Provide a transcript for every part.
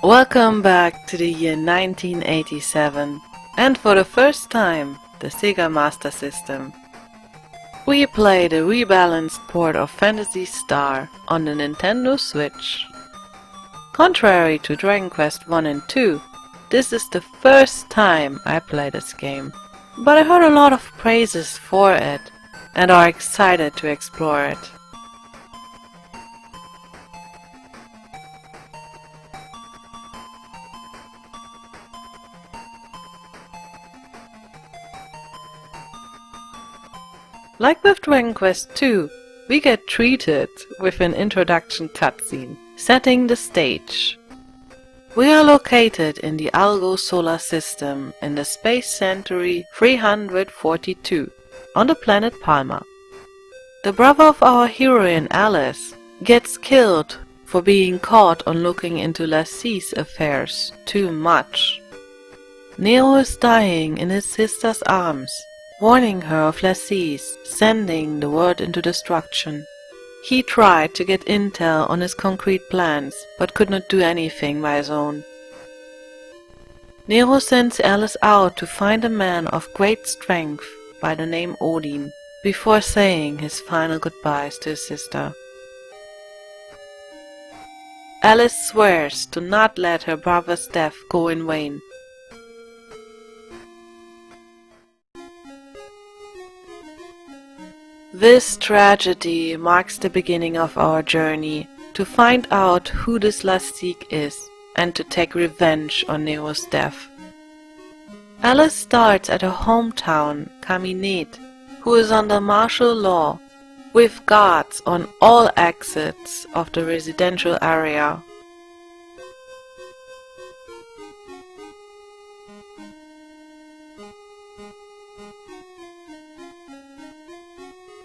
Welcome back to the year 1987, and for the first time, the Sega Master System. We played a rebalanced port of Phantasy Star on the Nintendo Switch. Contrary to Dragon Quest 1 and 2, this is the first time I play this game, but I heard a lot of praises for it, and are excited to explore it. Like with Dragon Quest 2, we get treated with an introduction cutscene, setting the stage. We are located in the Algol solar system in the Space Century 342, on the planet Palma. The brother of our heroine Alice gets killed for being caught on looking into Lassie's affairs too much. Neo is dying in his sister's arms, warning her of Lassie's sending the world into destruction. He tried to get intel on his concrete plans, but could not do anything by his own. Nero sends Alice out to find a man of great strength by the name Odin, before saying his final goodbyes to his sister. Alice swears to not let her brother's death go in vain. This tragedy marks the beginning of our journey to find out who this Lassie is and to take revenge on Nero's death. Alice starts at her hometown, Caminete, who is under martial law, with guards on all exits of the residential area.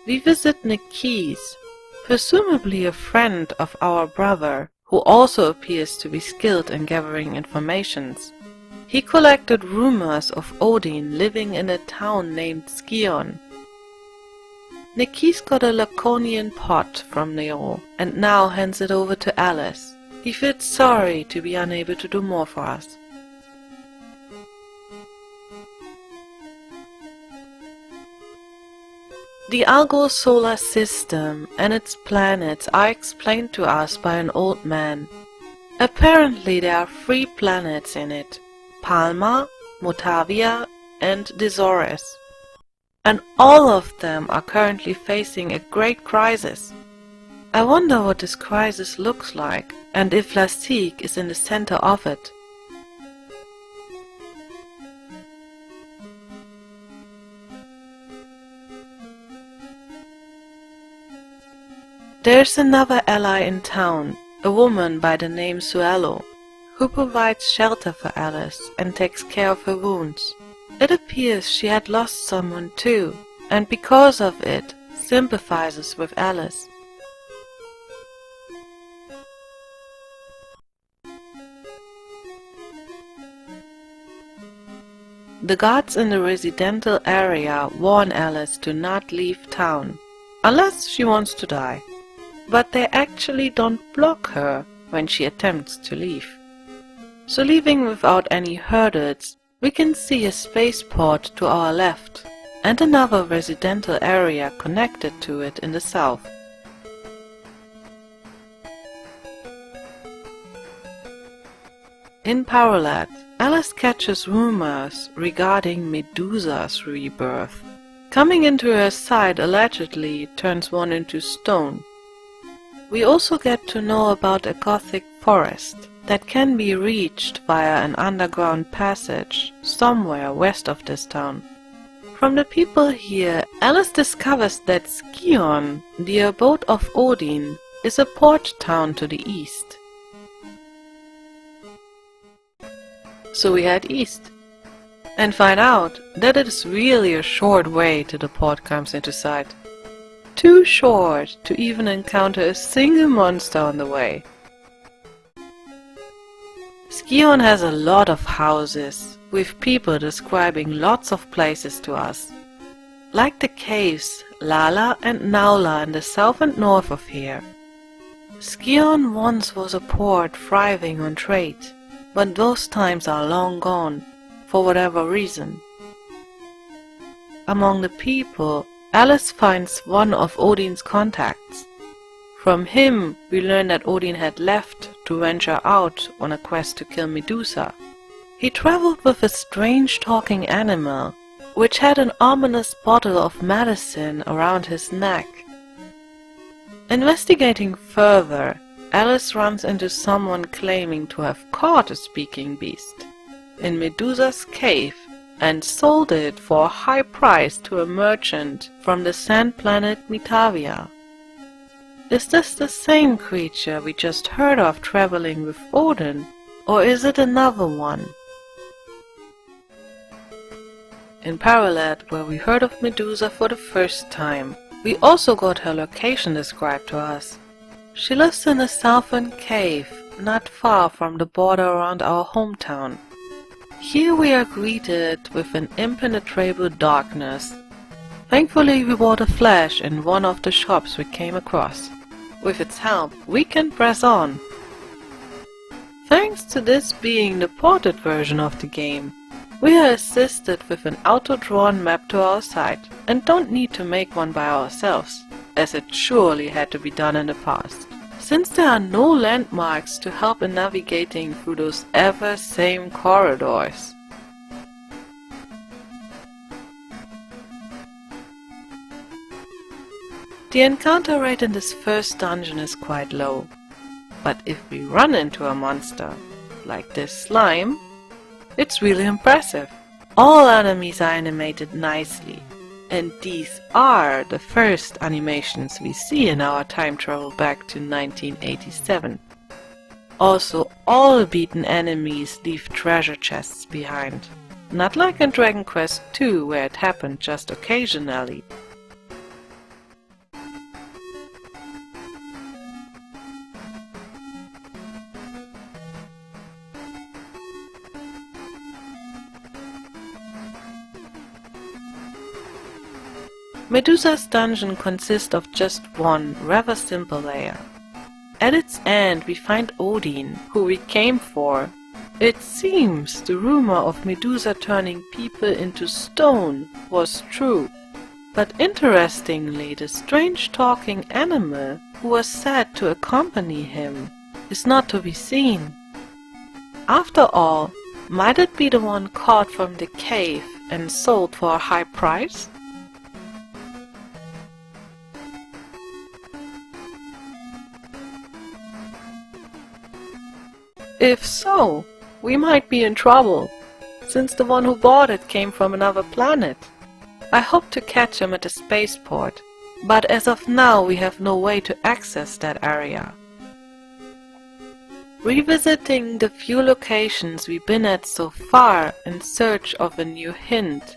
We visit Nikis, presumably a friend of our brother, who also appears to be skilled in gathering informations. He collected rumors of Odin living in a town named Skion. Nikis got a Laconian pot from Nero and now hands it over to Alice. He feels sorry to be unable to do more for us. The Algol solar system and its planets are explained to us by an old man. Apparently there are 3 planets in it: Palma, Motavia and Desores. And all of them are currently facing a great crisis. I wonder what this crisis looks like, and if Lassie is in the center of it. There's another ally in town, a woman by the name Suelo, who provides shelter for Alice and takes care of her wounds. It appears she had lost someone too, and because of it, sympathizes with Alice. The guards in the residential area warn Alice to not leave town, unless she wants to die. But they actually don't block her when she attempts to leave. So leaving without any hurdles, we can see a spaceport to our left and another residential area connected to it in the south. In parallel, Alice catches rumors regarding Medusa's rebirth. Coming into her side allegedly turns one into stone. We also get to know about a gothic forest that can be reached via an underground passage somewhere west of this town. From the people here, Alice discovers that Skion, the abode of Odin, is a port town to the east. So we head east and find out that it is really a short way till the port comes into sight. Too short to even encounter a single monster on the way. Skion has a lot of houses, with people describing lots of places to us. Like the caves Lala and Naula in the south and north of here. Skion once was a port thriving on trade, but those times are long gone, for whatever reason. Among the people, Alice finds one of Odin's contacts. From him, we learn that Odin had left to venture out on a quest to kill Medusa. He traveled with a strange talking animal, which had an ominous bottle of medicine around his neck. Investigating further, Alice runs into someone claiming to have caught a speaking beast in Medusa's cave and sold it for a high price to a merchant from the sand planet Motavia. Is this the same creature we just heard of traveling with Odin, or is it another one? In parallel, where we heard of Medusa for the first time, we also got her location described to us. She lives in a southern cave, not far from the border around our hometown. Here we are greeted with an impenetrable darkness. Thankfully we bought a flash in one of the shops we came across. With its help, we can press on. Thanks to this being the ported version of the game, we are assisted with an auto-drawn map to our side and don't need to make one by ourselves, as it surely had to be done in the past, since there are no landmarks to help in navigating through those ever-same corridors. The encounter rate in this first dungeon is quite low, but if we run into a monster, like this slime, it's really impressive. All enemies are animated nicely, and these are the first animations we see in our time travel back to 1987. Also, all beaten enemies leave treasure chests behind, not like in Dragon Quest II where it happened just occasionally. Medusa's dungeon consists of just one rather simple layer. At its end we find Odin, who we came for. It seems the rumor of Medusa turning people into stone was true, but interestingly the strange talking animal who was said to accompany him is not to be seen. After all, might it be the one caught from the cave and sold for a high price? If so, we might be in trouble, since the one who bought it came from another planet. I hope to catch him at the spaceport, but as of now we have no way to access that area. Revisiting the few locations we've been at so far in search of a new hint,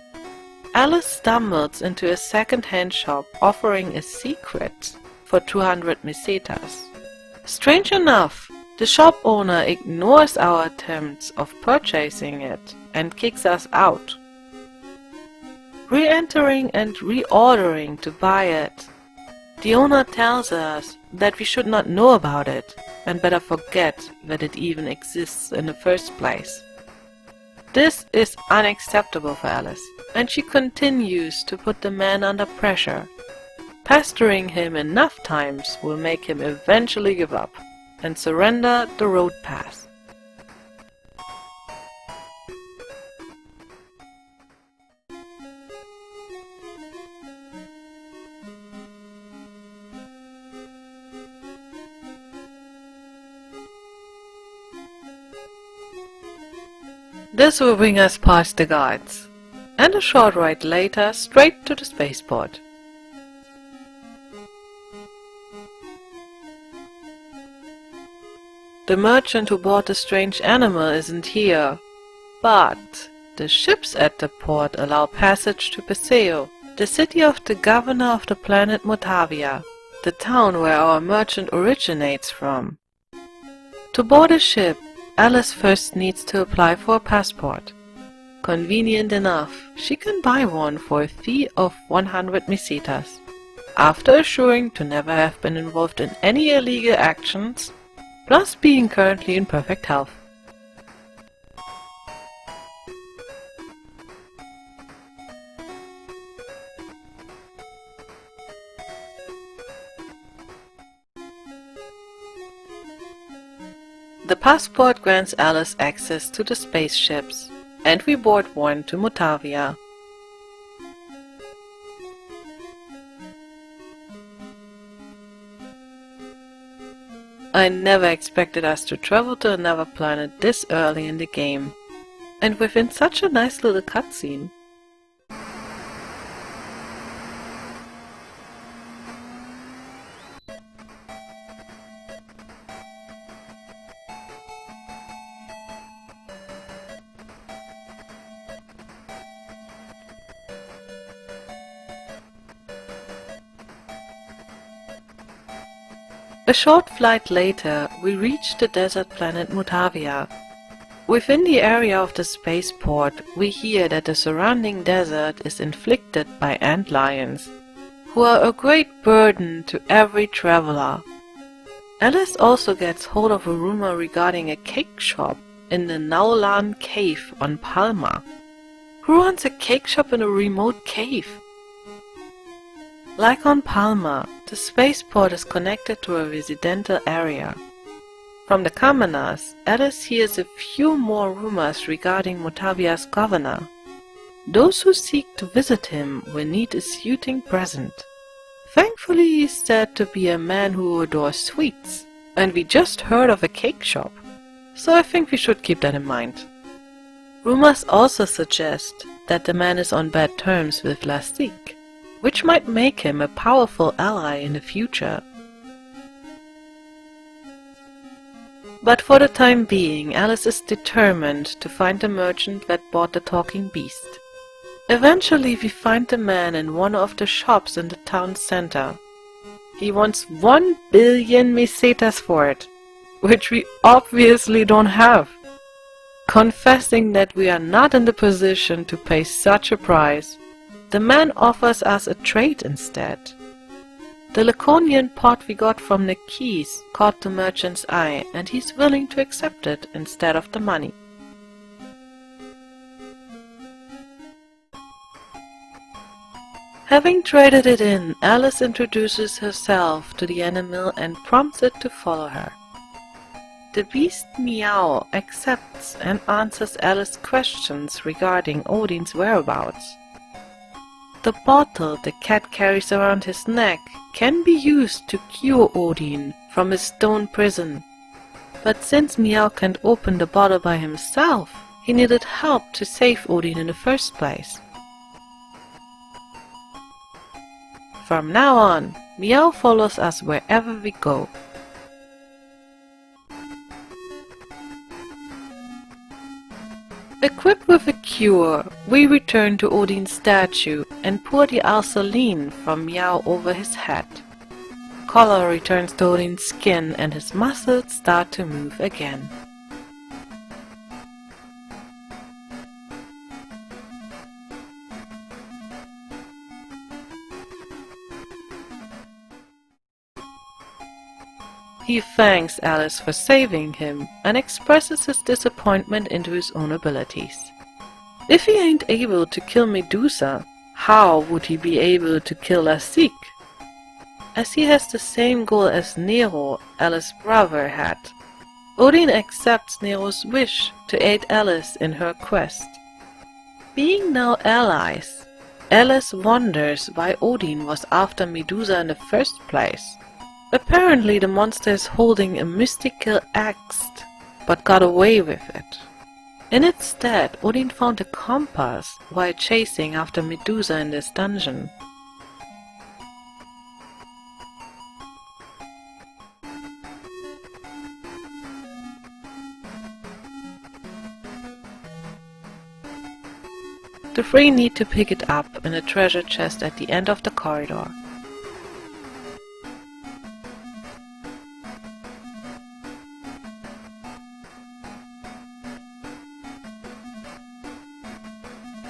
Alice stumbles into a second-hand shop offering a secret for 200 mesetas. Strange enough, the shop owner ignores our attempts of purchasing it and kicks us out. Re-entering and reordering to buy it, the owner tells us that we should not know about it and better forget that it even exists in the first place. This is unacceptable for Alice, and she continues to put the man under pressure. Pestering him enough times will make him eventually give up and surrender the road pass. This will bring us past the guards, and a short ride later straight to the spaceport. The merchant who bought the strange animal isn't here, but the ships at the port allow passage to Paseo, the city of the governor of the planet Motavia, the town where our merchant originates from. To board a ship, Alice first needs to apply for a passport. Convenient enough, she can buy one for a fee of 100 mesetas. After assuring to never have been involved in any illegal actions, plus being currently in perfect health. The passport grants Alice access to the spaceships, and we board one to Motavia. I never expected us to travel to another planet this early in the game, and within such a nice little cutscene. A short flight later, we reached the desert planet Motavia. Within the area of the spaceport, we hear that the surrounding desert is inflicted by antlions, who are a great burden to every traveler. Alice also gets hold of a rumor regarding a cake shop in the Naulan cave on Palma. Who runs a cake shop in a remote cave? Like on Palma, the spaceport is connected to a residential area. From the commoners, Alice hears a few more rumors regarding Motavia's governor. Those who seek to visit him will need a suiting present. Thankfully, he is said to be a man who adores sweets, and we just heard of a cake shop, so I think we should keep that in mind. Rumors also suggest that the man is on bad terms with Lasik, which might make him a powerful ally in the future. But for the time being, Alice is determined to find the merchant that bought the talking beast. Eventually we find the man in one of the shops in the town center. He wants 1 billion mesetas for it, which we obviously don't have. Confessing that we are not in the position to pay such a price, the man offers us a trade instead. The Laconian pot we got from the keys caught the merchant's eye, and he's willing to accept it instead of the money. Having traded it in, Alice introduces herself to the animal and prompts it to follow her. The beast Meow accepts and answers Alice's questions regarding Odin's whereabouts. The bottle the cat carries around his neck can be used to cure Odin from his stone prison. But since Meow can't open the bottle by himself, he needed help to save Odin in the first place. From now on, Meow follows us wherever we go. Equipped with a cure, we return to Odin's statue and pour the alkaline from Meow over his head. Color returns to Odin's skin and his muscles start to move again. He thanks Alice for saving him and expresses his disappointment into his own abilities. If he ain't able to kill Medusa, how would he be able to kill Lasik? As he has the same goal as Nero, Alice's brother, had. Odin accepts Nero's wish to aid Alice in her quest. Being now allies, Alice wonders why Odin was after Medusa in the first place. Apparently the monster is holding a mystical axe, but got away with it. In its stead, Odin found a compass while chasing after Medusa in this dungeon. The three need to pick it up in a treasure chest at the end of the corridor.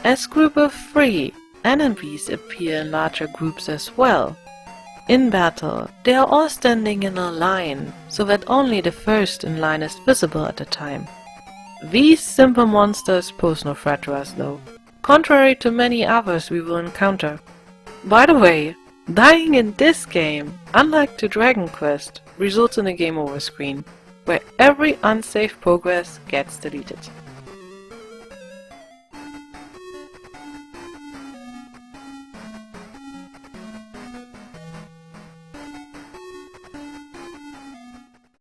As group of three, enemies appear in larger groups as well. In battle, they are all standing in a line, so that only the first in line is visible at the time. These simple monsters pose no threat to us though, contrary to many others we will encounter. By the way, dying in this game, unlike to Dragon Quest, results in a game over screen. where every unsafe progress gets deleted.